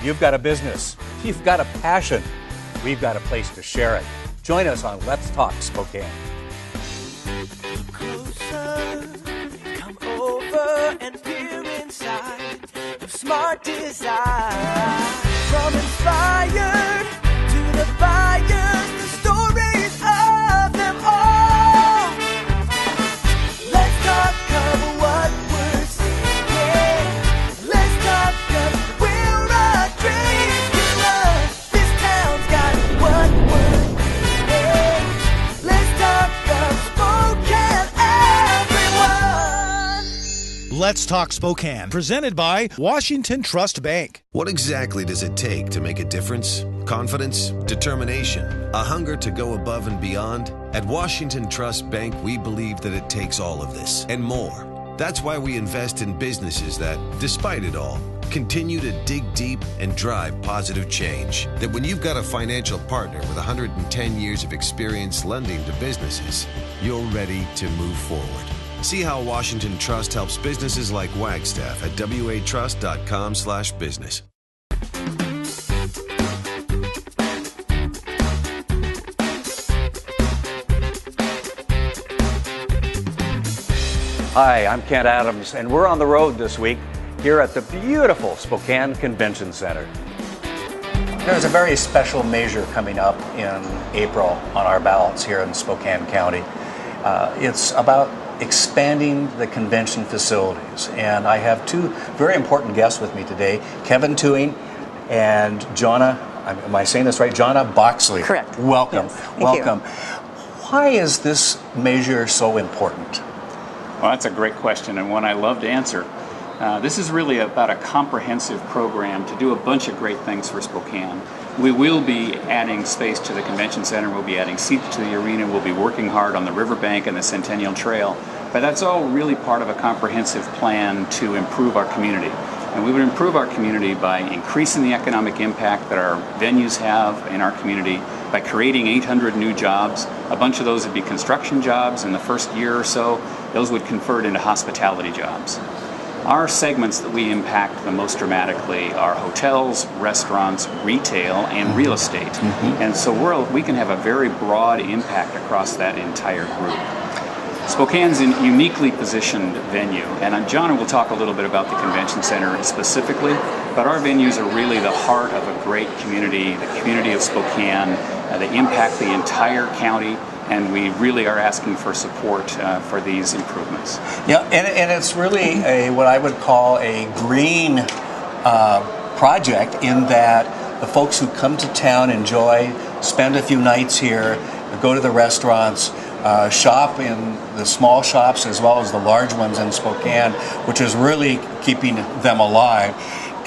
You've got a business. You've got a passion. We've got a place to share it. Join us on Let's Talk Spokane. Closer, come over and peer inside of smart design. From inspired to the buyers, the stories of them all. Let's talk of what we're seeing. Let's talk of we're a dream killer. This town's got what we're needing. Let's talk of Spokane, everyone. Let's Talk Spokane, presented by Washington Trust Bank. What exactly does it take to make a difference? Confidence, determination, a hunger to go above and beyond? At Washington Trust Bank, we believe that it takes all of this and more. That's why we invest in businesses that, despite it all, continue to dig deep and drive positive change. That when you've got a financial partner with 110 years of experience lending to businesses, you're ready to move forward. See how Washington Trust helps businesses like Wagstaff at watrust.com/business. Hi, I'm Kent Adams, and we're on the road this week here at the beautiful Spokane Convention Center. There's a very special measure coming up in April on our ballots here in Spokane County. It's about expanding the convention facilities, and I have two very important guests with me today, Kevin Tuing and Jonna, am I saying this right? Jonna Boxley. Correct. Welcome. Yes. Welcome. Why is this measure so important? Well, that's a great question, and one I love to answer. This is really about a comprehensive program to do a bunch of great things for Spokane. We will be adding space to the convention center, we'll be adding seats to the arena, we'll be working hard on the riverbank and the Centennial Trail, but that's all really part of a comprehensive plan to improve our community. And we would improve our community by increasing the economic impact that our venues have in our community, by creating 800 new jobs. A bunch of those would be construction jobs in the first year or so. Those would convert into hospitality jobs. Our segments that we impact the most dramatically are hotels, restaurants, retail, and real estate. And so we can have a very broad impact across that entire group. Spokane's a uniquely positioned venue, and Jonna will talk a little bit about the convention center specifically, but our venues are really the heart of a great community, the community of Spokane. They impact the entire county, and we really are asking for support for these improvements. Yeah, and it's really what I would call a green project, in that the folks who come to town enjoy, spend a few nights here, go to the restaurants, shop in the small shops as well as the large ones in Spokane, which is really keeping them alive.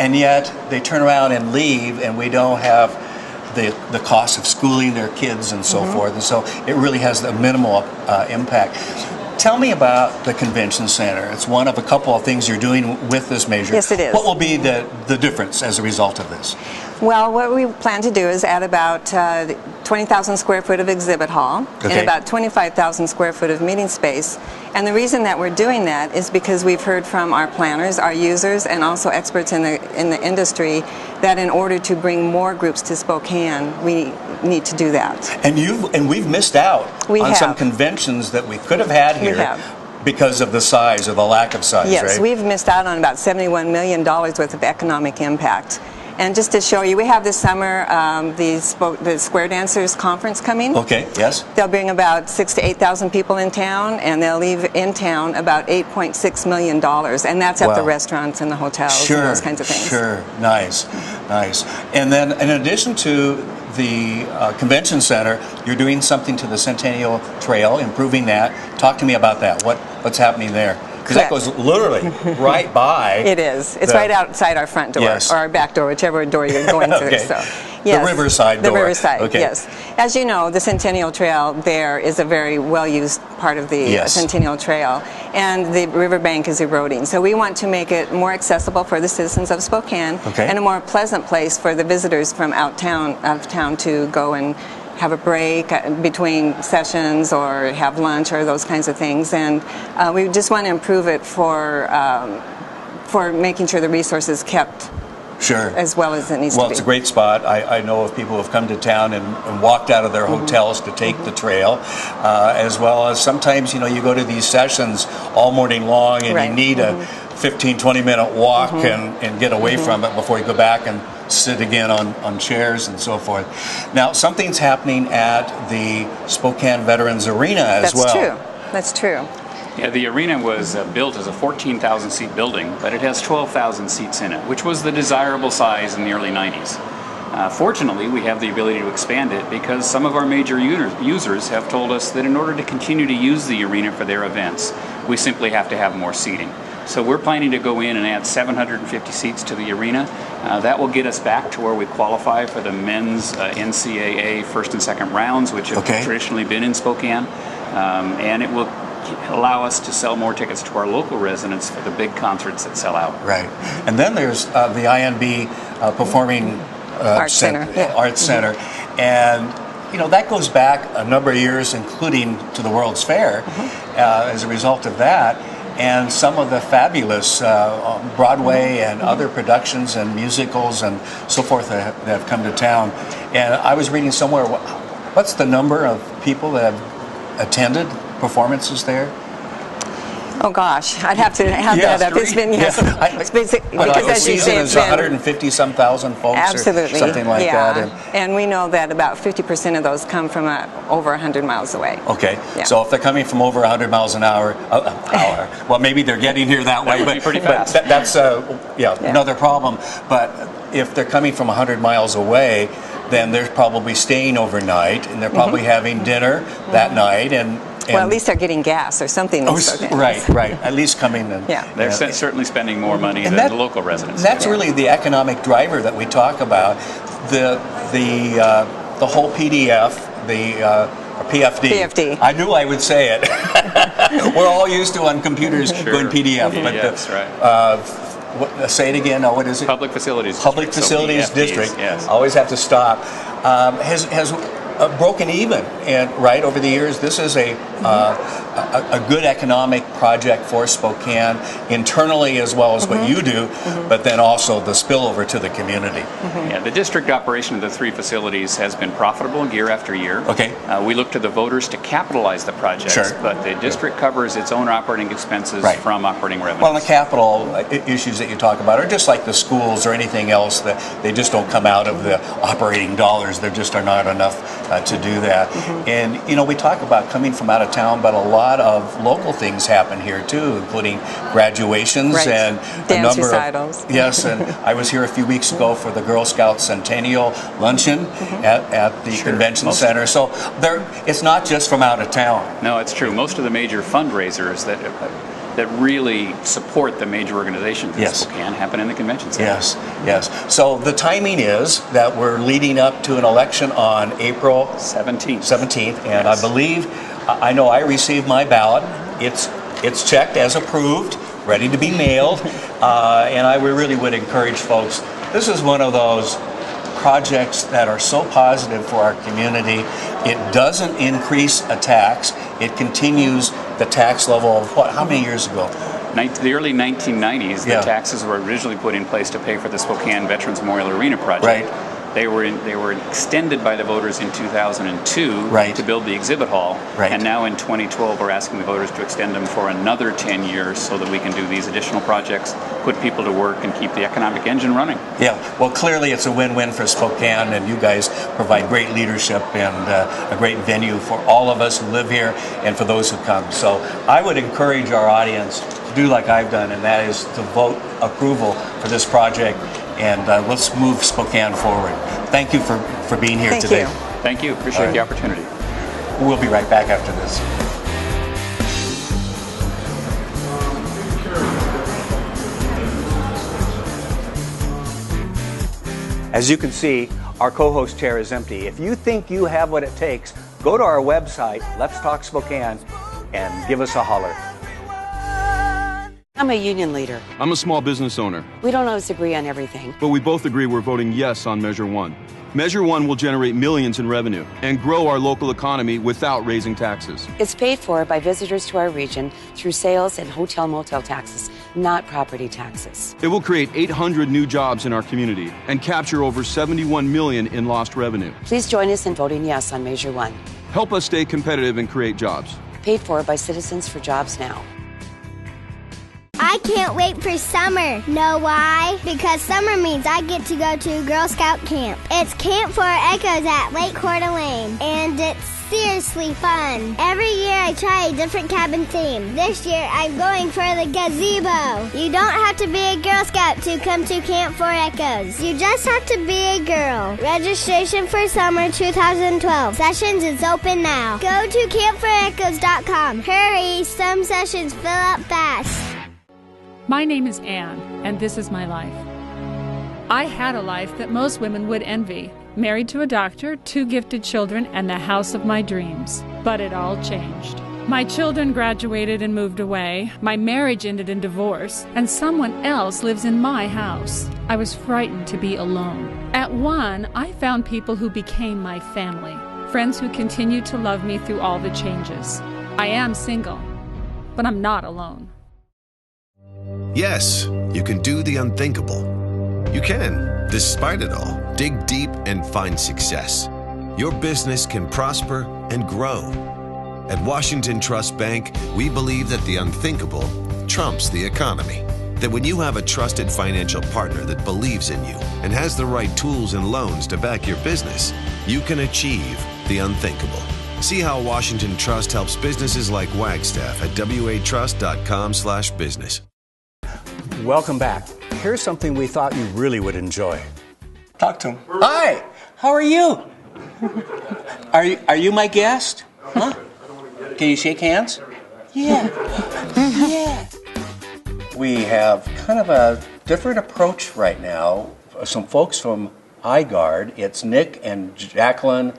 And yet they turn around and leave, and we don't have the cost of schooling their kids and so forth, and so it really has a minimal impact. Tell me about the convention center. It's one of a couple of things you're doing with this measure. Yes, it is. What will be the difference as a result of this? Well, what we plan to do is add about 20,000 square foot of exhibit hall and about 25,000 square foot of meeting space. And the reason that we're doing that is because we've heard from our planners, our users, and also experts in the industry that in order to bring more groups to Spokane, we need to do that. And we've missed out on some conventions that we could have had here. We have. Because of the size or the lack of size, yes, right? We've missed out on about $71 million worth of economic impact. And just to show you, we have this summer the Square Dancers Conference coming. Okay, yes. They'll bring about 6,000 to 8,000 people in town, and they'll leave in town about $8.6 million. And that's at the restaurants and the hotels and those kinds of things. Sure, nice, nice. And then in addition to the convention center, you're doing something to the Centennial Trail, improving that. Talk to me about that. What's happening there? Because that goes literally right by. It is. It's right outside our front door, or our back door, whichever door you're going through. So, yes, the Riverside door. The Riverside, yes. As you know, the Centennial Trail there is a very well-used part of the Centennial Trail, and the riverbank is eroding. So we want to make it more accessible for the citizens of Spokane and a more pleasant place for the visitors from out of town to go and have a break between sessions or have lunch or those kinds of things. And we just want to improve it for making sure the resources kept Sure. as well as it needs to Well, be. it's a great spot. I know of people who have come to town and walked out of their hotels to take the trail, as well as sometimes, you go to these sessions all morning long and Right. you need a 15, 20-minute walk and get away from it before you go back and sit again on chairs and so forth. Now, something's happening at the Spokane Veterans Arena as well. That's true. That's true. Yeah, the arena was built as a 14,000 seat building, but it has 12,000 seats in it, which was the desirable size in the early 90s. Fortunately, we have the ability to expand it because some of our major users have told us that in order to continue to use the arena for their events, we simply have to have more seating. So we're planning to go in and add 750 seats to the arena. That will get us back to where we qualify for the men's NCAA first and second rounds, which have traditionally been in Spokane, and it will allow us to sell more tickets to our local residents for the big concerts that sell out. Right. And then there's the INB Performing Arts Center. Yeah. Arts Center. And, that goes back a number of years, including to the World's Fair, as a result of that. And some of the fabulous Broadway and other productions and musicals and so forth that have come to town. And I was reading somewhere, what's the number of people that have attended performances there? Oh gosh, I'd have to have that up. It's been it's basically because as you say, it's been 150-some thousand folks, absolutely, or something like that. And we know that about 50% of those come from over 100 miles away. Okay, yeah. So if they're coming from over 100 miles an hour, well, maybe they're getting here that way, but pretty fast. That's another problem. But if they're coming from 100 miles away, then they're probably staying overnight, and they're probably having dinner that night, and well, at least they're getting gas or something. Right. At least coming in. Yeah. They're certainly spending more money than the local residents. That's really the economic driver that we talk about. The whole PDF, PFD. I knew I would say it. We're all used to on computers going PDF. But that's right. Say it again. What is it? Public Facilities District. Yes. Always have to stop. Has broken even, and over the years, this is a good economic project for Spokane internally as well as what you do, but then also the spillover to the community. Yeah, the district operation of the three facilities has been profitable year after year. Okay. We look to the voters to capitalize the projects, but the district covers its own operating expenses from operating revenues. Well, the capital issues that you talk about are just like the schools or anything else, that they just don't come out of the operating dollars. There just are not enough to do that. And we talk about coming from out of town, but a lot of local things happen here too, including graduations and dance a number recitals. of and I was here a few weeks ago for the Girl Scout Centennial Luncheon at the Convention Center. So it's not just from out of town. No, it's true. Most of the major fundraisers that really support the major organizations in Spokane happen in the convention center. Yes. So the timing is that we're leading up to an election on April 17th, and I believe, I know I received my ballot. It's checked as approved, ready to be mailed, and I really would encourage folks. This is one of those projects that are so positive for our community. It doesn't increase a tax. It continues the tax level of how many years ago? The early 1990s, the taxes were originally put in place to pay for the Spokane Veterans Memorial Arena project. They were extended by the voters in 2002 to build the exhibit hall, and now in 2012 we're asking the voters to extend them for another 10 years so that we can do these additional projects, put people to work, and keep the economic engine running. Yeah, well, clearly it's a win-win for Spokane, and you guys provide great leadership and a great venue for all of us who live here and for those who come. So I would encourage our audience to do like I've done, and that is to vote approval for this project. And let's move Spokane forward. Thank you for being here today. Thank you. Appreciate the opportunity. We'll be right back after this. As you can see, our co-host chair is empty. If you think you have what it takes, go to our website, Let's Talk Spokane, and give us a holler. I'm a union leader. I'm a small business owner. We don't always agree on everything. But we both agree we're voting yes on Measure 1. Measure 1 will generate millions in revenue and grow our local economy without raising taxes. It's paid for by visitors to our region through sales and hotel motel taxes not property taxes. It will create 800 new jobs in our community and capture over $71 million in lost revenue. Please join us in voting yes on Measure 1. Help us stay competitive and create jobs. Paid for by Citizens for Jobs Now. I can't wait for summer. Know why? Because summer means I get to go to Girl Scout camp. It's Camp for Echoes at Lake Coeur d'Alene, and it's seriously fun. Every year I try a different cabin theme. This year I'm going for the gazebo. You don't have to be a Girl Scout to come to Camp for Echoes. You just have to be a girl. Registration for summer 2012. Sessions is open now. Go to campforechoes.com. Hurry, some sessions fill up fast. My name is Anne, and this is my life. I had a life that most women would envy. Married to a doctor, 2 gifted children, and the house of my dreams. But it all changed. My children graduated and moved away. My marriage ended in divorce, and someone else lives in my house. I was frightened to be alone. At One, I found people who became my family. Friends who continued to love me through all the changes. I am single, but I'm not alone. Yes, you can do the unthinkable. You can, despite it all, dig deep and find success. Your business can prosper and grow. At Washington Trust Bank, we believe that the unthinkable trumps the economy. That when you have a trusted financial partner that believes in you and has the right tools and loans to back your business, you can achieve the unthinkable. See how Washington Trust helps businesses like Wagstaff at watrust.com/business. Welcome back. Here's something we thought you really would enjoy. Talk to him. Hi, how are you? Are you my guest? Huh? Can you shake hands? Yeah. Yeah. We have kind of a different approach right now. Some folks from iGuard. It's Nick and Jacqueline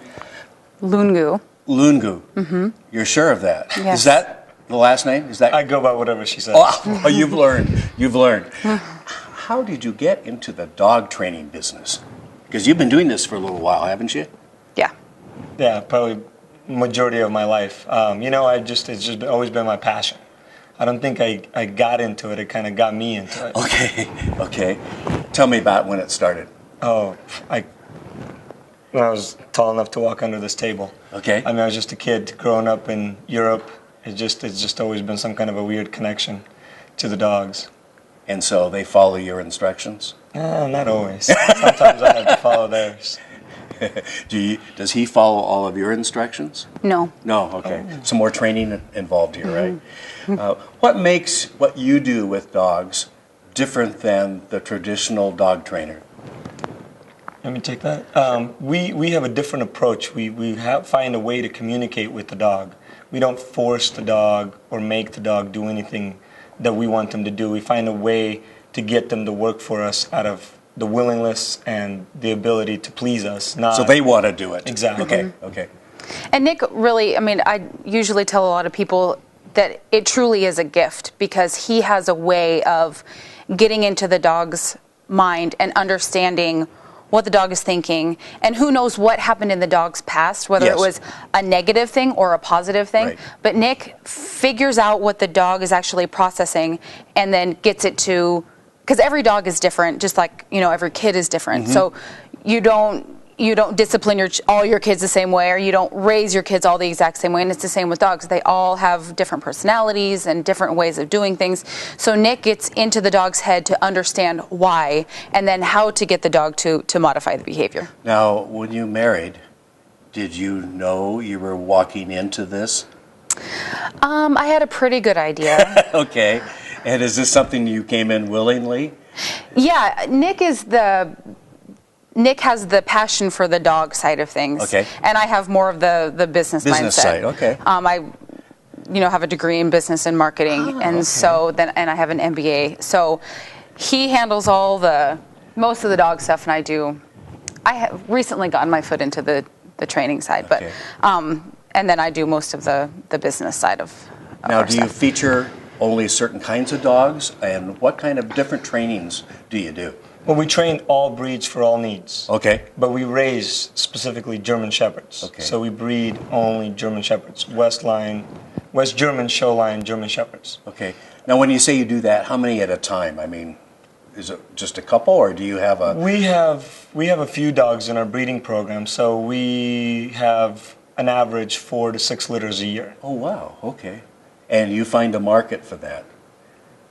Lungu. Mm-hmm. You're sure of that? Yes. Is that the last name? Is that? I go by whatever she says. Oh, you've learned. You've learned. How did you get into the dog training business? Because you've been doing this for a little while, haven't you? Yeah. Yeah, probably majority of my life. It's just always been my passion. I don't think I got into it. It kind of got me into it. Okay. Tell me about when it started. When I was tall enough to walk under this table. Okay. I mean, I was just a kid growing up in Europe. It's just always been some kind of a weird connection to the dogs. And so they follow your instructions? Not always. Sometimes I have to follow theirs. Does he follow all of your instructions? No. No, okay. Some more training involved here, right? What makes what you do with dogs different than the traditional dog trainer? Let me take that. We have a different approach. We find a way to communicate with the dog. We don't force the dog or make the dog do anything that we want them to do. We find a way to get them to work for us out of the willingness and the ability to please us. So they want to do it. Exactly. Okay. And Nick, really, I usually tell a lot of people that it truly is a gift because he has a way of getting into the dog's mind and understanding what the dog is thinking, and who knows what happened in the dog's past, whether it was a negative thing or a positive thing. Right. But Nick figures out what the dog is actually processing and then gets it to, because every dog is different, just like, every kid is different. So you don't discipline all your kids the same way, or you don't raise your kids all the exact same way, and it's the same with dogs. They all have different personalities and different ways of doing things. So Nick gets into the dog's head to understand why, and then how to get the dog to modify the behavior. Now, when you married, did you know you were walking into this? I had a pretty good idea. Okay. And is this something you came in willingly? Yeah, Nick has the passion for the dog side of things. Okay. And I have more of the business mindset. Business side, okay. I have a degree in business and marketing, and I have an MBA. So he handles most of the dog stuff, and I have recently gotten my foot into the training side, but and then I do most of the business side of Now, do you feature only certain kinds of dogs, and what kind of different trainings do you do? Well, we train all breeds for all needs. Okay. But we raise specifically German Shepherds. Okay. So we breed only German Shepherds, West German Show Line German Shepherds. Okay. Now, when you say you do that, how many at a time? I mean, is it just a couple, or do you have a... We have a few dogs in our breeding program, so we have an average 4 to 6 litters a year. Oh, wow. Okay. And you find a market for that?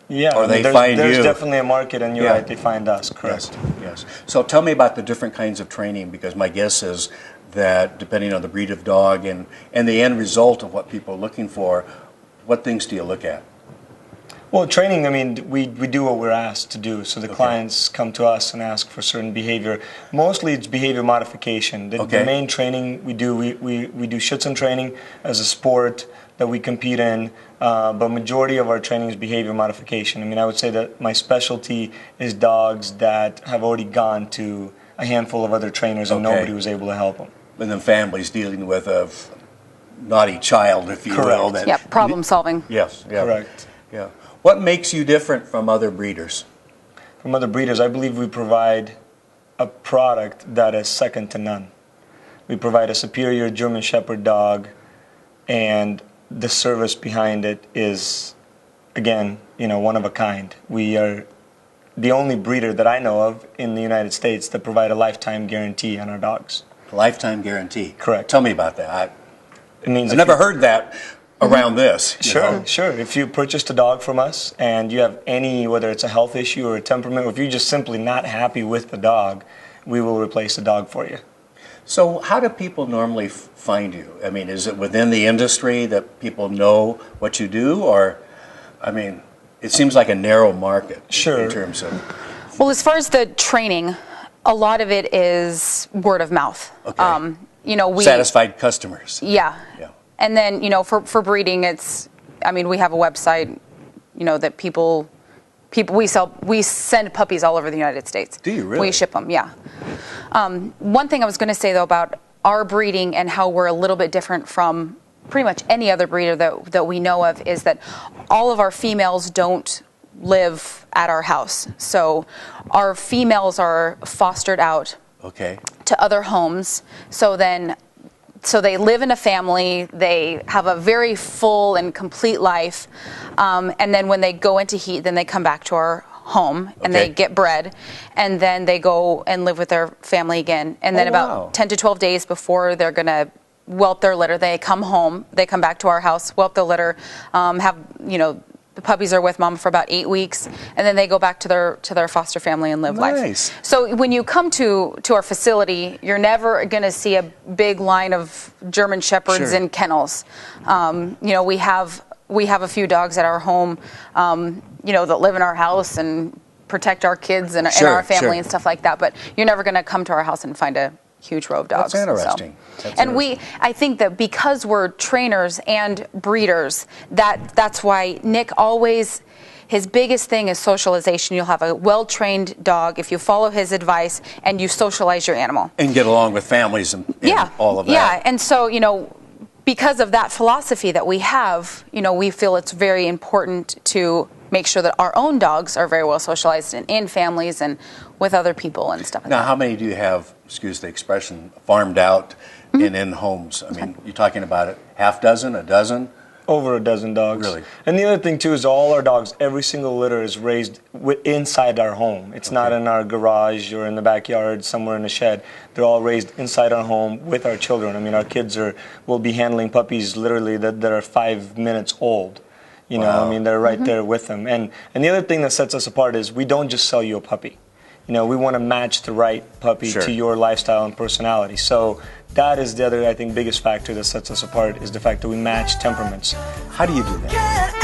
Yeah. Or they find you? There's definitely a market, and you're Yeah. right, they find us, correct. Yes. So tell me about the different kinds of training, because my guess is that depending on the breed of dog and the end result of what people are looking for, what things do you look at? Well, training, I mean, we do what we're asked to do. So the clients come to us and ask for certain behavior. Mostly it's behavior modification. The main training we do, we do Schutzhund training as a sport that we compete in, but majority of our training is behavior modification. I mean, I would say that my specialty is dogs that have already gone to a handful of other trainers and nobody was able to help them. And then families dealing with a naughty child, if you will. Yeah, problem solving. Yes. Yeah. Correct. Yeah. What makes you different from other breeders? From other breeders, I believe we provide a product that is second to none. We provide a superior German Shepherd dog, and the service behind it is, again, one of a kind. We are the only breeder that I know of in the United States that provide a lifetime guarantee on our dogs. Lifetime guarantee? Correct. Tell me about that. It means I've never heard that around this. Sure. If you purchased a dog from us and you have any, whether it's a health issue or a temperament, or if you're just simply not happy with the dog, we will replace the dog for you. So how do people normally find you? I mean, is it within the industry that people know what you do? Or, I mean, it seems like a narrow market in terms of... Well, as far as the training, a lot of it is word of mouth. Okay. We satisfied customers. Yeah. And then, for breeding, we have a website, that we send puppies all over the United States. Do you really? We ship them, yeah. One thing I was going to say, though, about our breeding and how we're a little bit different from pretty much any other breeder that we know of is that all of our females don't live at our house. So our females are fostered out to other homes. So they live in a family, they have a very full and complete life, and then when they go into heat, then they come back to our home and they get bred, and then they go and live with their family again. And then about 10 to 12 days before they're going to whelp their litter, they come home, they come back to our house, whelp the litter, the puppies are with mom for about 8 weeks, and then they go back to their foster family and live life. So when you come to our facility, you're never going to see a big line of German Shepherds in kennels. We have a few dogs at our home, that live in our house and protect our kids and our family and stuff like that. But you're never going to come to our house and find a huge row of dogs. That's interesting. I think that because we're trainers and breeders, that's why Nick always, his biggest thing is socialization. You'll have a well-trained dog if you follow his advice and you socialize your animal. And get along with families and all of that. Yeah, and so, because of that philosophy that we have, we feel it's very important to make sure that our own dogs are very well socialized in families and with other people and stuff like that. Now, how many do you have, excuse the expression, farmed out in homes? I mean, you're talking about it, half dozen, a dozen? Over a dozen dogs. Really? And the other thing, too, is all our dogs, every single litter is raised inside our home. It's not in our garage or in the backyard, somewhere in a shed. They're all raised inside our home with our children. I mean, our kids will be handling puppies literally that are 5 minutes old. I mean, they're right there with them. And the other thing that sets us apart is we don't just sell you a puppy. We want to match the right puppy to your lifestyle and personality. So that is the other, I think, biggest factor that sets us apart is the fact that we match temperaments. How do you do that?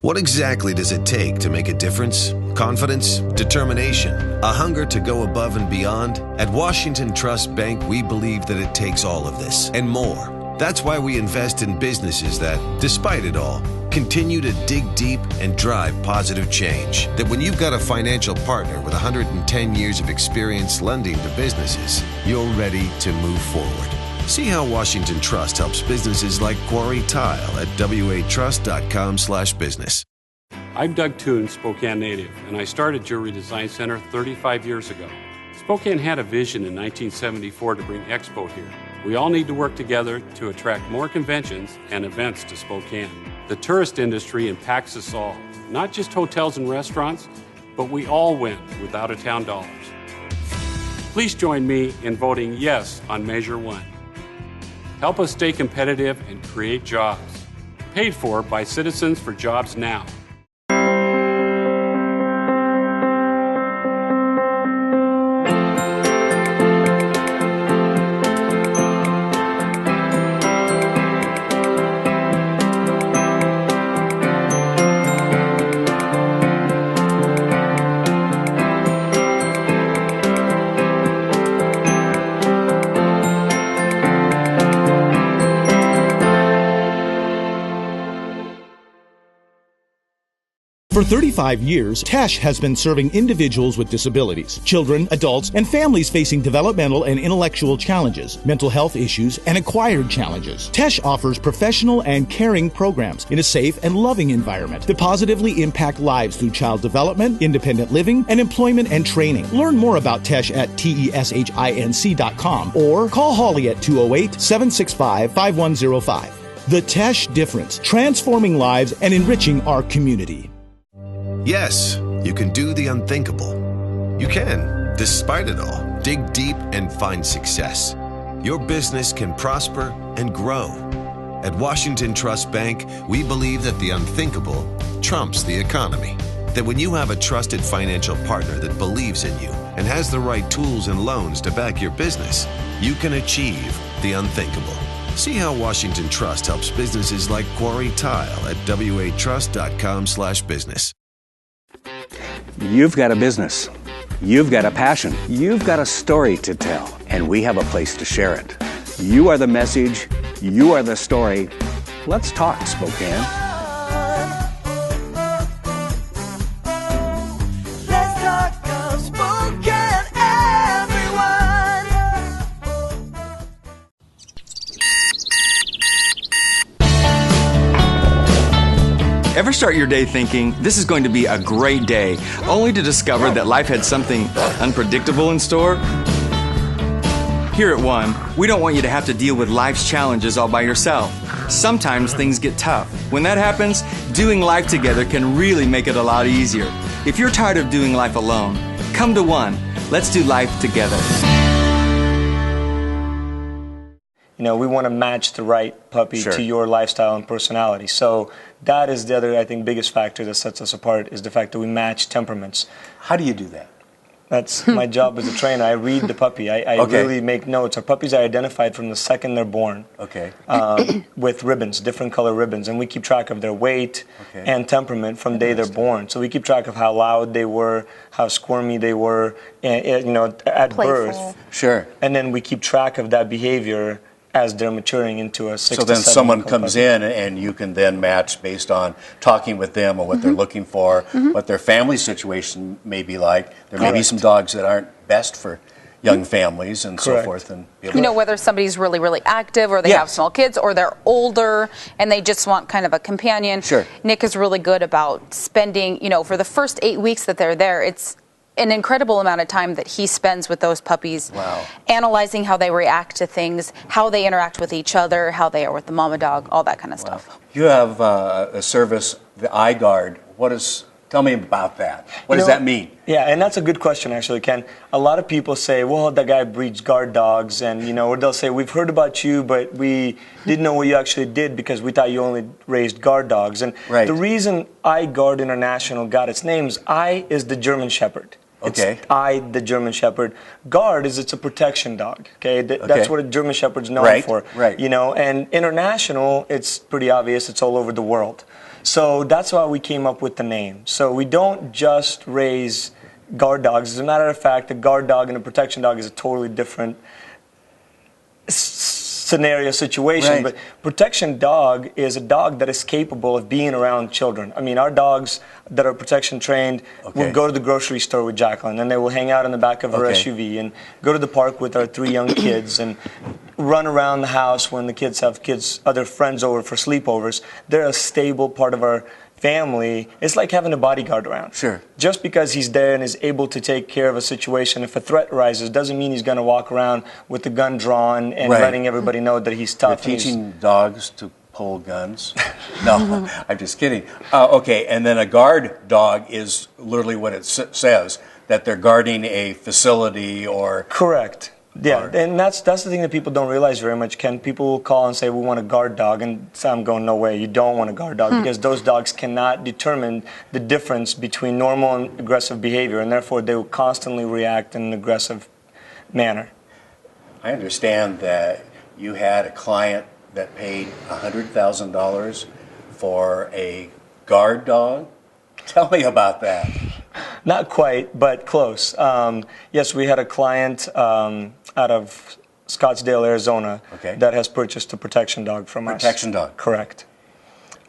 What exactly does it take to make a difference? Confidence, determination, a hunger to go above and beyond? At Washington Trust Bank, we believe that it takes all of this and more. That's why we invest in businesses that, despite it all, continue to dig deep and drive positive change. That when you've got a financial partner with 110 years of experience lending to businesses, you're ready to move forward. See how Washington Trust helps businesses like Quarry Tile at watrust.com/business. I'm Doug Toon, Spokane native, and I started Jewelry Design Center 35 years ago. Spokane had a vision in 1974 to bring Expo here. We all need to work together to attract more conventions and events to Spokane. The tourist industry impacts us all, not just hotels and restaurants, but we all win with out-of-town dollars. Please join me in voting yes on Measure 1. Help us stay competitive and create jobs. Paid for by Citizens for Jobs Now. For 35 years, TESH has been serving individuals with disabilities, children, adults, and families facing developmental and intellectual challenges, mental health issues, and acquired challenges. TESH offers professional and caring programs in a safe and loving environment that positively impact lives through child development, independent living, and employment and training. Learn more about TESH at teshinc.com or call Holly at 208-765-5105. The TESH Difference, transforming lives and enriching our community. Yes, you can do the unthinkable. You can, despite it all, dig deep and find success. Your business can prosper and grow. At Washington Trust Bank, we believe that the unthinkable trumps the economy. That when you have a trusted financial partner that believes in you and has the right tools and loans to back your business, you can achieve the unthinkable. See how Washington Trust helps businesses like Quarry Tile at watrust.com/business. You've got a business. You've got a passion. You've got a story to tell, and we have a place to share it. You are the message. You are the story. Let's talk, Spokane. Let's talk of Spokane, everyone. Ever start your day thinking, this is going to be a great day, only to discover that life had something unpredictable in store? Here at One, we don't want you to have to deal with life's challenges all by yourself. Sometimes things get tough. When that happens, doing life together can really make it a lot easier. If you're tired of doing life alone, come to One. Let's do life together. You know, we want to match the right puppy to your lifestyle and personality. So that is the other, I think, biggest factor that sets us apart is the fact that we match temperaments. How do you do that? That's my job as a trainer. I read the puppy. I really make notes. Our puppies are identified from the second they're born. With ribbons, different color ribbons. And we keep track of their weight and temperament from the day they're born. So we keep track of how loud they were, how squirmy they were, you know, at birth. Sure. And then we keep track of that behavior as they're maturing into a 6 to 7 So then someone comes in and you can then match based on talking with them or what they're looking for, what their family situation may be like. There may be some dogs that aren't best for young families and so forth. And you know, whether somebody's really, really active or they have small kids or they're older and they just want kind of a companion. Sure. Nick is really good about spending, you know, for the first 8 weeks that they're there, it's an incredible amount of time that he spends with those puppies, analyzing how they react to things, how they interact with each other, how they are with the mama dog, all that kind of stuff. You have a service, the iGuard. Tell me about that. What does that mean? Yeah, and that's a good question, actually, Ken. A lot of people say, well, that guy breeds guard dogs, and, you know, or they'll say, we've heard about you, but we didn't know what you actually did because we thought you only raised guard dogs. And the reason iGuard International got its name is I is the German Shepherd. It's I, the German Shepherd. Guard it's a protection dog. That's what a German Shepherd's known for. You know, and international, it's pretty obvious. It's all over the world. So that's why we came up with the name. So we don't just raise guard dogs. As a matter of fact, a guard dog and a protection dog is a totally different scenario situation, but protection dog is a dog that is capable of being around children. I mean, our dogs that are protection trained will go to the grocery store with Jacqueline, and they will hang out in the back of her SUV and go to the park with our 3 young kids and run around the house when the kids have other friends over for sleepovers. They're a stable part of our family, it's like having a bodyguard around. Sure. Just because he's there and is able to take care of a situation, if a threat arises, doesn't mean he's going to walk around with the gun drawn and letting everybody know that he's tough. You're teaching dogs to pull guns? No, I'm just kidding. Okay, and then a guard dog is literally what it says, that they're guarding a facility or... Correct. Yeah, and that's the thing that people don't realize very much, Ken. People will call and say, we want a guard dog, and so I'm going, no way, you don't want a guard dog, because those dogs cannot determine the difference between normal and aggressive behavior, and therefore they will constantly react in an aggressive manner. I understand that you had a client that paid $100,000 for a guard dog. Tell me about that. Not quite, but close. Yes, we had a client out of Scottsdale, Arizona, that has purchased a protection dog from us. Protection dog. Correct.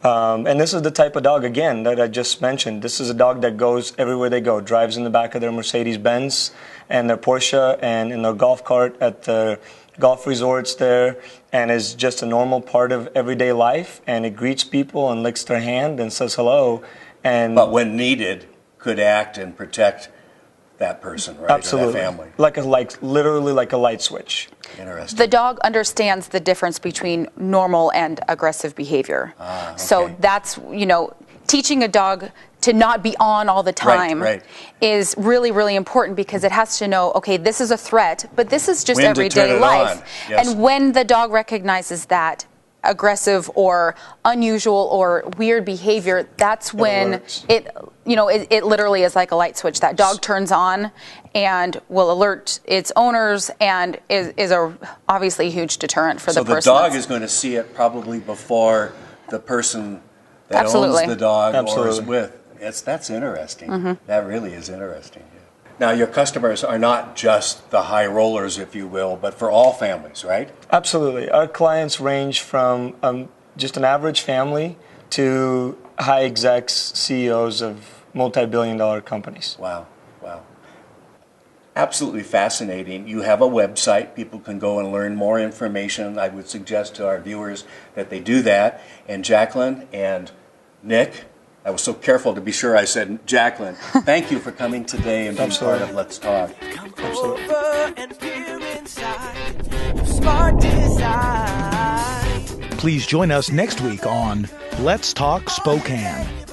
And this is the type of dog, again, that I just mentioned. This is a dog that goes everywhere they go, drives in the back of their Mercedes-Benz and their Porsche and in their golf cart at the golf resorts there, and is just a normal part of everyday life, and it greets people and licks their hand and says hello. But when needed, could act and protect that person, right? Absolutely. Or that family. Literally like a light switch. Interesting. The dog understands the difference between normal and aggressive behavior. So that's, teaching a dog to not be on all the time is really, really important, because it has to know, okay, this is a threat, but this is just everyday life. Yes. And when the dog recognizes that aggressive or unusual or weird behavior, that's when it literally is like a light switch. That dog turns on and will alert its owners, and is obviously a huge deterrent for the person. So the dog is going to see it probably before the person that owns the dog or is with. That's interesting. That really is interesting. Now, your customers are not just the high rollers, if you will, but for all families, right? Absolutely. Our clients range from just an average family to high execs, CEOs of multi-billion-dollar companies. Wow. Absolutely fascinating. You have a website. People can go and learn more information. I would suggest to our viewers that they do that. And Jacqueline and Nick, I was so careful to be sure I said Jacqueline. Thank you for coming today and being part of Let's Talk. Please join us next week on Let's Talk Spokane.